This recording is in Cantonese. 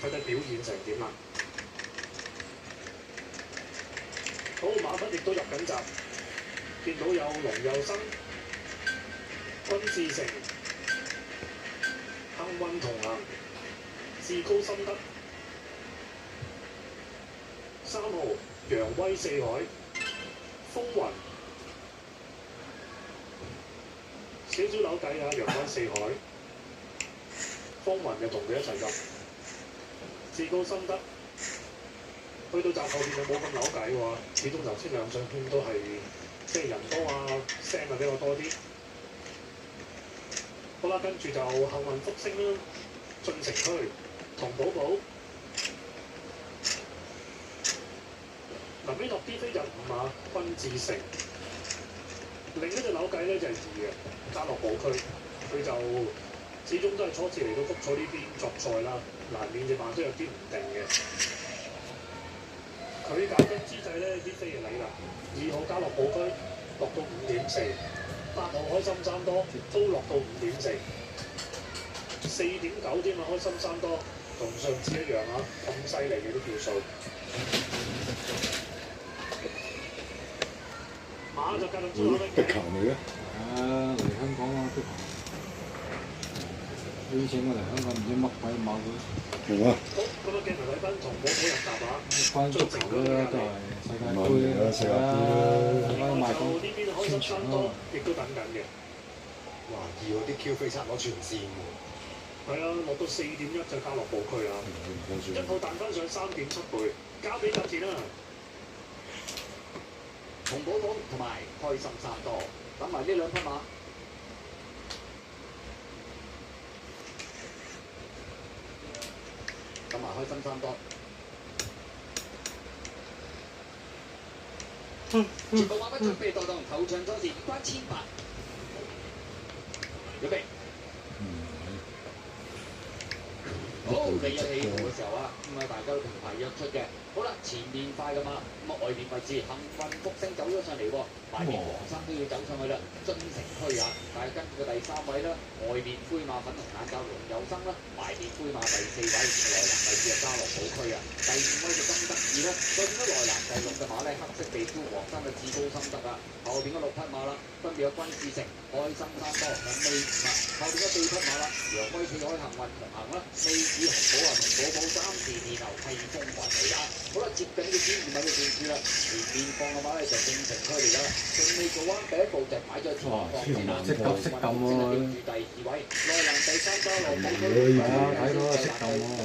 睇睇表現成點啦。好，馬匹亦都入緊閘，見到有龍佑生、君志成、幸運同行、至高深德、3號揚威四海、風雲。少少扭計啊，揚威四海，風雲就同佢一齊入，至高深德，去到閘後邊就冇咁扭計喎，始終頭先兩上圈都係即係人多啊，聲啊比較多啲。好啦，跟住就幸運福星啦，進城區，同寶寶。臨尾落啲飛就5馬，君志成。另一隻扭計咧就係2嘅嘉樂寶區，佢就始終都係初次嚟到福彩呢邊作賽啦，難免隻馬都有啲唔定嘅。佢搞緊之際咧，啲飛就嚟啦。2號嘉樂寶區落到5.4，8號開心三多都落到5.4， 4.9添啊！開心三多同上次一樣啊，咁犀利嘅啲票數。馬就加到最後一碧球嚟嘅。嚟香港啊，碧球。以前我嚟香港唔知乜鬼馬會。係嘛？好，咁啊，鏡頭睇翻同寶寶入閘啊！翻足球啦，都係世界盃啦，世界盃啦。翻賣就呢邊開心三多，亦都等緊嘅。哇！要啲 Q 飛差唔多全線喎。係啊，落到4.1就嘉樂寶區啊！一套彈翻上3.7倍，交俾甲田啦。紅寶寶同埋開心三多，等埋呢兩匹馬。等埋開心三多。全部馬匹準備待檔，頭場賽事關千八。準備。好，你有起步嘅時候啊，大家都平排約出嘅。好啦，前面快嘅馬，外面位置幸運福星走咗上嚟喎，埋邊黃生都要走上去啦，進城區啊！但係跟住嘅第3位啦，外面灰馬粉紅眼罩龍佑生啦，埋邊灰馬第4位內欄位置係嘉樂寶區啊，第5位就金德爾啦，再見到內欄第6嘅馬咧，黑色地標黃生嘅至高深德啊，後邊嘅6匹馬啦，分別有君志成、開心三多同尾5啊，後邊嘅4匹馬啦，揚威四海幸運同行啦，尾子紅寶啊同寶寶暫時墊後係風雲嚟啊！好啦，接近呢個轉唔係個轉處啦，前面放嘅馬咧就正城區嚟㗎啦，順利做彎第一步就擺咗前方先啦，識撳喎。住第2位，內欄第3嘉樂寶區，係啊，睇到啊，識撳喎。